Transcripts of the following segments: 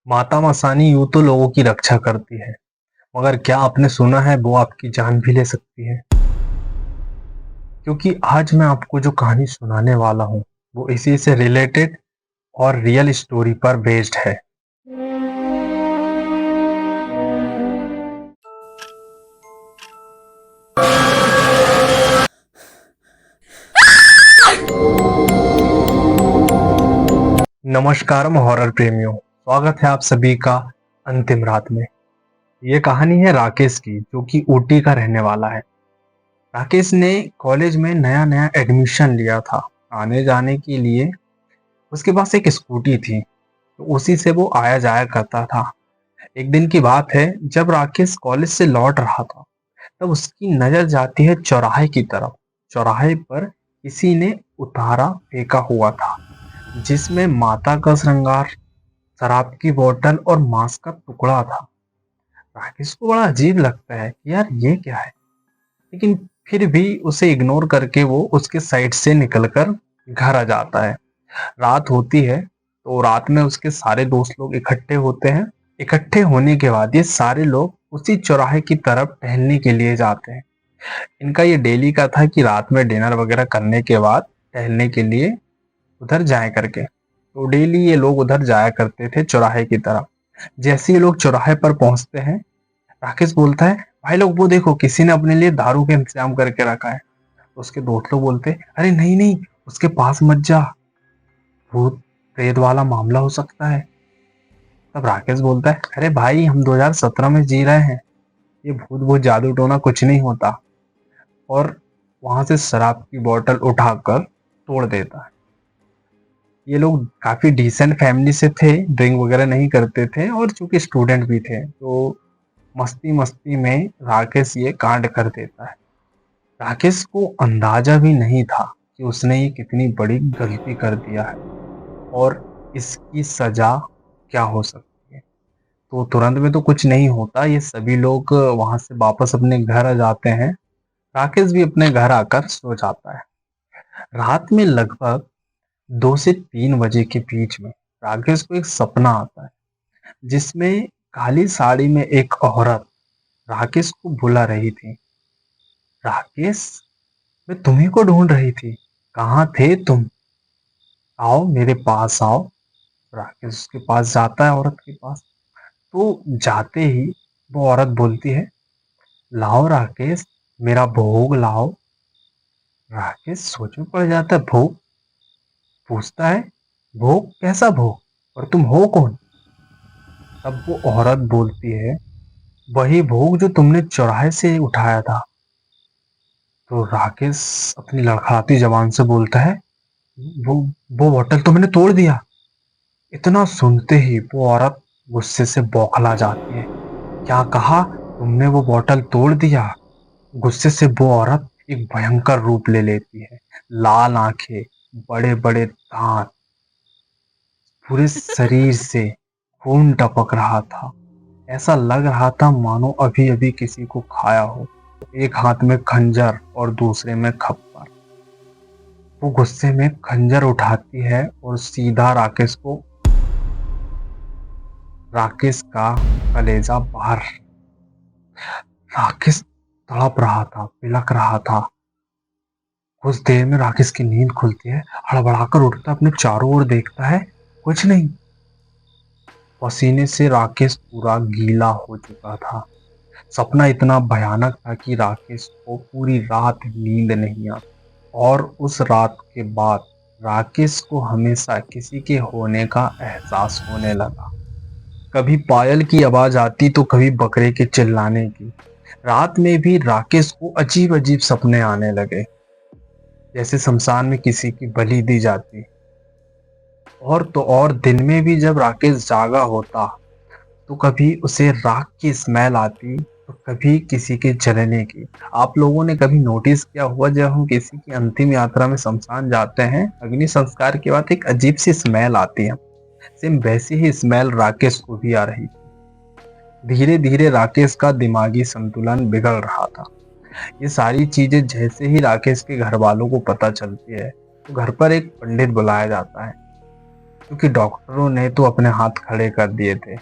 माता मसानी यूं तो लोगों की रक्षा करती है, मगर क्या आपने सुना है वो आपकी जान भी ले सकती है। क्योंकि आज मैं आपको जो कहानी सुनाने वाला हूँ वो इसी से रिलेटेड और रियल स्टोरी पर बेस्ड है। नमस्कारम हॉरर प्रेमियों, स्वागत है आप सभी का अंतिम रात में। ये कहानी है राकेश की, जो कि ऊटी का रहने वाला है। राकेश ने कॉलेज में नया नया एडमिशन लिया था। आने जाने के लिए उसके पास एक स्कूटी थी, तो उसी से वो आया जाया करता था। एक दिन की बात है, जब राकेश कॉलेज से लौट रहा था, तब उसकी नजर जाती है चौराहे की तरफ। चौराहे पर किसी ने उतारा फेंका हुआ था, जिसमें माता का श्रृंगार, शराब की बोतल और मांस का टुकड़ा था। राकेश को बड़ा अजीब लगता है कि यार ये क्या है, लेकिन फिर भी उसे इग्नोर करके वो उसके साइड से निकलकर घर आ जाता है। रात होती है, तो रात में उसके सारे दोस्त लोग इकट्ठे होते हैं। इकट्ठे होने के बाद ये सारे लोग उसी चौराहे की तरफ टहलने के लिए जाते हैं। इनका ये डेली का था कि रात में डिनर वगैरह करने के बाद टहलने के लिए उधर जाया करके, तो डेली ये लोग उधर जाया करते थे चौराहे की तरफ। जैसे ही लोग चौराहे पर पहुंचते हैं, राकेश बोलता है, भाई लोग वो देखो, किसी ने अपने लिए दारू का इंतजाम करके रखा है। तो उसके दोस्त लोग बोलते, अरे नहीं नहीं, उसके पास मत जा, भूत प्रेत वाला मामला हो सकता है। तब राकेश बोलता है, अरे भाई हम 2017 में जी रहे हैं, ये भूत भूत जादू टोना कुछ नहीं होता। और वहां से शराब की बोतल उठाकर तोड़ देता है। ये लोग काफी डिसेंट फैमिली से थे, ड्रिंक वगैरह नहीं करते थे, और चूंकि स्टूडेंट भी थे, तो मस्ती मस्ती में राकेश ये कांड कर देता है। राकेश को अंदाजा भी नहीं था कि उसने ये कितनी बड़ी गलती कर दिया है और इसकी सजा क्या हो सकती है। तो तुरंत में तो कुछ नहीं होता, ये सभी लोग वहां से वापस अपने घर आ जाते हैं। राकेश भी अपने घर आकर सो जाता है। रात में लगभग 2 से 3 बजे के बीच में राकेश को एक सपना आता है, जिसमें काली साड़ी में एक औरत राकेश को बुला रही थी। राकेश, मैं तुम्ही को ढूंढ रही थी, कहाँ थे तुम, आओ मेरे पास आओ। राकेश उसके पास जाता है, औरत के पास। तो जाते ही वो औरत बोलती है, लाओ राकेश, मेरा भोग लाओ। राकेश सोच में पड़ जाता है, भोग? पूछता है, भोग? कैसा भोग, और तुम हो कौन? तब वो औरत बोलती है, वही भोग जो तुमने चौराहे से उठाया था। तो राकेश अपनी लड़खड़ाती जबान से बोलता है, वो वो बोतल तो मैंने तोड़ दिया। इतना सुनते ही वो औरत गुस्से से बौखला जाती है। क्या कहा तुमने, वो बोतल तोड़ दिया? गुस्से से वो औरत एक भयंकर रूप ले लेती है। लाल आंखें, बड़े बड़े दांत, पूरे शरीर से खून टपक रहा था। ऐसा लग रहा था मानो अभी अभी किसी को खाया हो। एक हाथ में खंजर और दूसरे में खप्पर। वो गुस्से में खंजर उठाती है और सीधा राकेश का कलेजा बाहर। राकेश तड़प रहा था, बिलख रहा था। कुछ देर में राकेश की नींद खुलती है। हड़बड़ाकर उठता, अपने चारों ओर देखता है, कुछ नहीं। पसीने से राकेश पूरा गीला हो चुका था। सपना इतना भयानक था कि राकेश को पूरी रात नींद नहीं आती, और उस रात के बाद राकेश को हमेशा किसी के होने का एहसास होने लगा। कभी पायल की आवाज आती तो कभी बकरे के चिल्लाने की। रात में भी राकेश को अजीब अजीब सपने आने लगे, जैसे शमशान में किसी की बलि दी जाती। और तो और दिन में भी जब राकेश जागा होता, तो कभी उसे राख की स्मेल आती, तो कभी किसी के जलने की। आप लोगों ने कभी नोटिस किया हुआ, जब हम किसी की अंतिम यात्रा में शमशान जाते हैं, अग्नि संस्कार के बाद एक अजीब सी स्मेल आती है। सेम वैसी ही स्मेल राकेश को भी आ रही थी। धीरे धीरे राकेश का दिमागी संतुलन बिगड़ रहा था। ये सारी चीजें जैसे ही राकेश के घर वालों को पता चलती है, तो घर पर एक पंडित बुलाया जाता है। क्योंकि डॉक्टरों ने तो अपने हाथ खड़े कर दिए थे।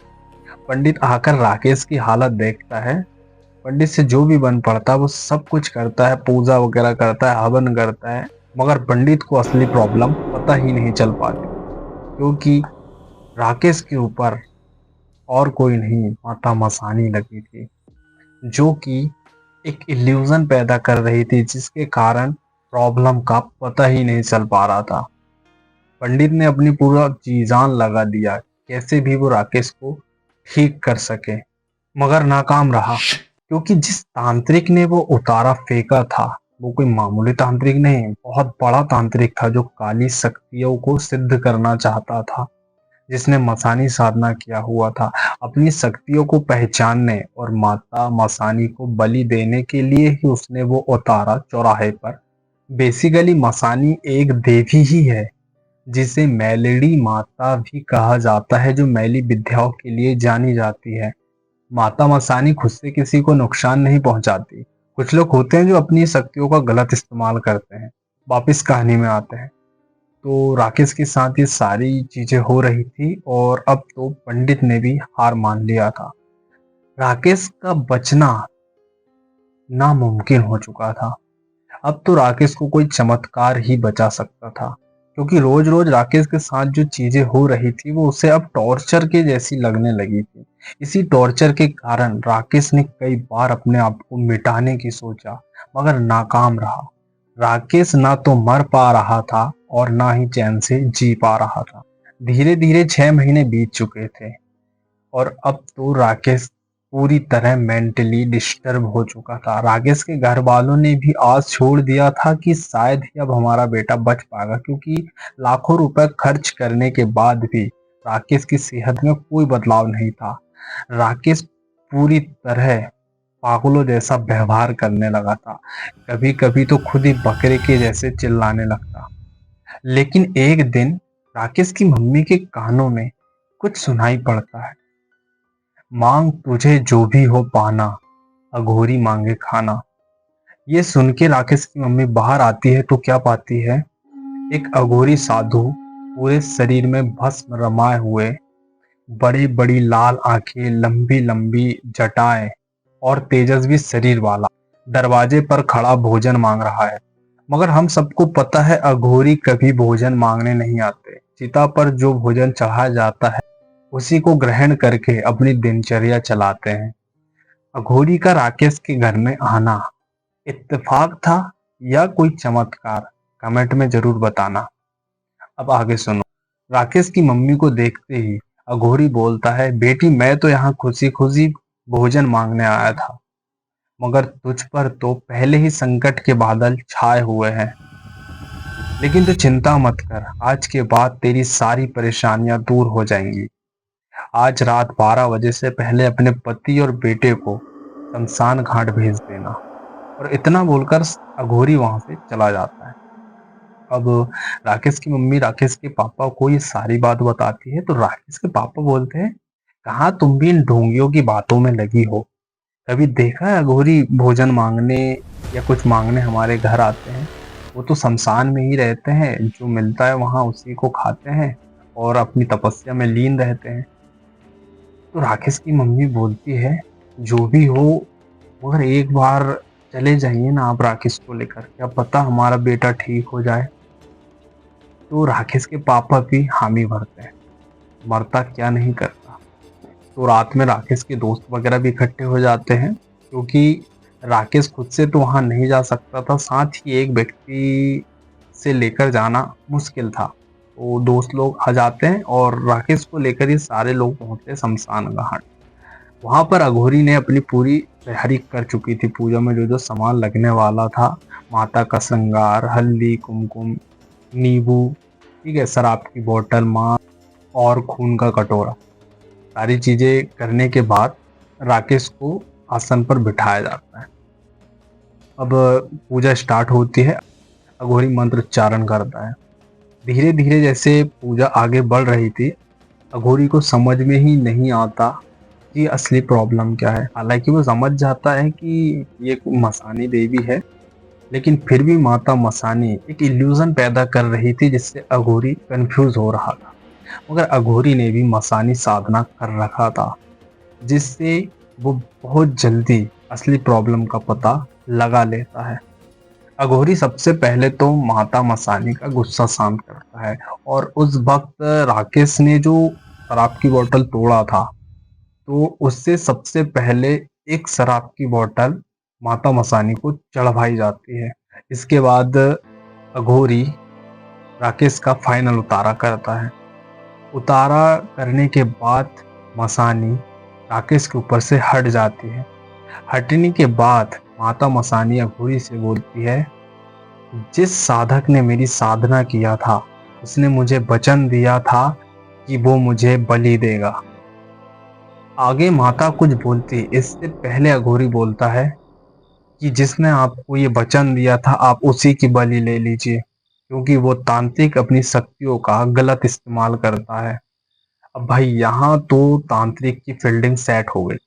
पंडित आकर राकेश की हालत देखता है। पंडित से जो भी बन पड़ता है वो सब कुछ करता है, पूजा वगैरह करता है, हवन करता है, मगर पंडित को असली प्रॉब्लम पता ही नहीं चल पाती, क्योंकि राकेश के ऊपर और कोई नहीं, माता मसानी लगी थी, जो कि एक इल्यूजन पैदा कर रही थी, जिसके कारण प्रॉब्लम का पता ही नहीं चल पा रहा था। पंडित ने अपनी पूरा जी जान लगा दिया कैसे भी वो राकेश को ठीक कर सके, मगर नाकाम रहा, क्योंकि जिस तांत्रिक ने वो उतारा फेंका था वो कोई मामूली तांत्रिक नहीं, बहुत बड़ा तांत्रिक था, जो काली शक्तियों को सिद्ध करना चाहता था, जिसने मसानी साधना किया हुआ था अपनी शक्तियों को पहचानने और माता मसानी को बलि देने के लिए ही उसने वो उतारा चौराहे पर। बेसिकली मसानी एक देवी ही है, जिसे मेलडी माता भी कहा जाता है, जो मैली विद्याओं के लिए जानी जाती है। माता मसानी खुद से किसी को नुकसान नहीं पहुंचाती। कुछ लोग होते हैं जो अपनी शक्तियों का गलत इस्तेमाल करते हैं। वापिस कहानी में आते हैं, तो राकेश के साथ ये सारी चीजें हो रही थी और अब तो पंडित ने भी हार मान लिया था। राकेश का बचना नामुमकिन हो चुका था। अब तो राकेश को कोई चमत्कार ही बचा सकता था, क्योंकि रोज रोज राकेश के साथ जो चीजें हो रही थी वो उसे अब टॉर्चर के जैसी लगने लगी थी। इसी टॉर्चर के कारण राकेश ने कई बार अपने आप को मिटाने की सोचा, मगर नाकाम रहा। राकेश ना तो मर पा रहा था और ना ही चैन से जी पा रहा था। धीरे धीरे 6 महीने बीत चुके थे और अब तो राकेश पूरी तरह मेंटली डिस्टर्ब हो चुका था। राकेश के घर वालों ने भी आस छोड़ दिया था कि शायद ही अब हमारा बेटा बच पाएगा, क्योंकि लाखों रुपए खर्च करने के बाद भी राकेश की सेहत में कोई बदलाव नहीं था। राकेश पूरी तरह पागलों जैसा व्यवहार करने लगा था। कभी कभी तो खुद ही बकरे के जैसे चिल्लाने लगता। लेकिन एक दिन राकेश की मम्मी के कानों में कुछ सुनाई पड़ता है, मांग तुझे जो भी हो पाना, अघोरी मांगे खाना। ये सुन के राकेश की मम्मी बाहर आती है तो क्या पाती है, एक अघोरी साधु, पूरे शरीर में भस्म रमाए हुए, बड़ी बड़ी लाल आंखें, लंबी लंबी जटाएं और तेजस्वी शरीर वाला, दरवाजे पर खड़ा भोजन मांग रहा है। मगर हम सबको पता है अघोरी कभी भोजन मांगने नहीं आते। चिता पर जो भोजन चढ़ाया जाता है उसी को ग्रहण करके अपनी दिनचर्या चलाते हैं। अघोरी का राकेश के घर में आना इत्तेफाक था या कोई चमत्कार, कमेंट में जरूर बताना। अब आगे सुनो। राकेश की मम्मी को देखते ही अघोरी बोलता है, बेटी मैं तो यहाँ खुशी खुशी भोजन मांगने आया था, मगर तुझ पर तो पहले ही संकट के बादल छाए हुए हैं। लेकिन तू चिंता मत कर, आज के बाद तेरी सारी परेशानियां दूर हो जाएंगी। आज रात 12 बजे से पहले अपने पति और बेटे को शमशान घाट भेज देना। और इतना बोलकर अघोरी वहां से चला जाता है। अब राकेश की मम्मी राकेश के पापा को ये सारी बात बताती है, तो राकेश के पापा बोलते हैं, कहाँ तुम भी इन ढोंगियों की बातों में लगी हो? कभी देखा है अघोरी भोजन मांगने या कुछ मांगने हमारे घर आते हैं? वो तो शमशान में ही रहते हैं, जो मिलता है वहां उसी को खाते हैं और अपनी तपस्या में लीन रहते हैं। तो राकेश की मम्मी बोलती है, जो भी हो, मगर एक बार चले जाइए ना आप राकेश को लेकर, क्या पता हमारा बेटा ठीक हो जाए। तो राकेश के पापा भी हामी भरते हैं, मरता क्या नहीं करता। तो रात में राकेश के दोस्त वगैरह भी इकट्ठे हो जाते हैं, क्योंकि राकेश खुद से तो वहां नहीं जा सकता था, साथ ही एक व्यक्ति से लेकर जाना मुश्किल था। तो दोस्त लोग आ जाते हैं और राकेश को लेकर ये सारे लोग पहुंचते हैं शमशान घाट। वहां पर अघोरी ने अपनी पूरी तैयारी कर चुकी थी। पूजा में जो जो सामान लगने वाला था, माता का श्रृंगार, हल्दी, कुमकुम, नींबू, ठीक है, शराब की बोतल, मां और खून का कटोरा, सारी चीजें करने के बाद राकेश को आसन पर बिठाया जाता है। अब पूजा स्टार्ट होती है। अघोरी मंत्र उच्चारण करता है। धीरे धीरे जैसे पूजा आगे बढ़ रही थी, अघोरी को समझ में ही नहीं आता कि असली प्रॉब्लम क्या है। हालांकि वो समझ जाता है कि ये मसानी देवी है, लेकिन फिर भी माता मसानी एक इल्यूजन पैदा कर रही थी, जिससे अघोरी कंफ्यूज हो रहा था। मगर अघोरी ने भी मसानी साधना कर रखा था, जिससे वो बहुत जल्दी असली प्रॉब्लम का पता लगा लेता है। अघोरी सबसे पहले तो माता मसानी का गुस्सा शांत करता है, और उस वक्त राकेश ने जो शराब की बोतल तोड़ा था, तो उससे सबसे पहले एक शराब की बोतल माता मसानी को चढ़वाई जाती है। इसके बाद अघोरी राकेश का फाइनल उतारा करता है। उतारा करने के बाद मसानी राकेश के ऊपर से हट जाती है। हटने के बाद माता मसानी अघोरी से बोलती है, जिस साधक ने मेरी साधना किया था, उसने मुझे वचन दिया था कि वो मुझे बलि देगा। आगे माता कुछ बोलती, इससे पहले अघोरी बोलता है कि जिसने आपको ये वचन दिया था, आप उसी की बलि ले लीजिए, क्योंकि वो तांत्रिक अपनी शक्तियों का गलत इस्तेमाल करता है। अब भाई यहाँ तो तांत्रिक की फील्डिंग सेट हो गई।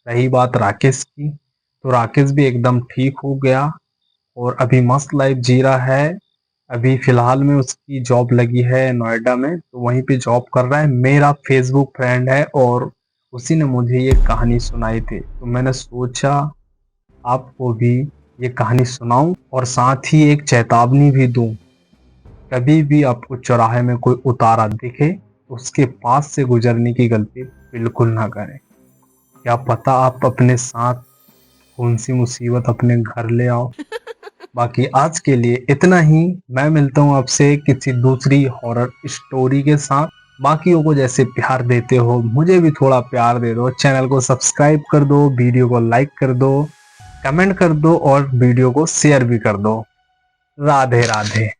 रही बात राकेश की, तो राकेश भी एकदम ठीक हो गया और अभी मस्त लाइफ जी रहा है। अभी फिलहाल में उसकी जॉब लगी है नोएडा में, तो वहीं पे जॉब कर रहा है। मेरा फेसबुक फ्रेंड है और उसी ने मुझे ये कहानी सुनाई थी, तो मैंने सोचा आपको भी ये कहानी सुनाऊं और साथ ही एक चेतावनी भी दूं। कभी भी आपको चौराहे में कोई उतारा दिखे तो उसके पास से गुजरने की गलती बिल्कुल ना करें। क्या पता आप अपने साथ कौन सी मुसीबत अपने घर ले आओ। बाकी आज के लिए इतना ही। मैं मिलता हूँ आपसे किसी दूसरी हॉरर स्टोरी के साथ। बाकियों को जैसे प्यार देते हो, मुझे भी थोड़ा प्यार दे दो। चैनल को सब्सक्राइब कर दो, वीडियो को लाइक कर दो, कमेंट कर दो और वीडियो को शेयर भी कर दो। राधे राधे।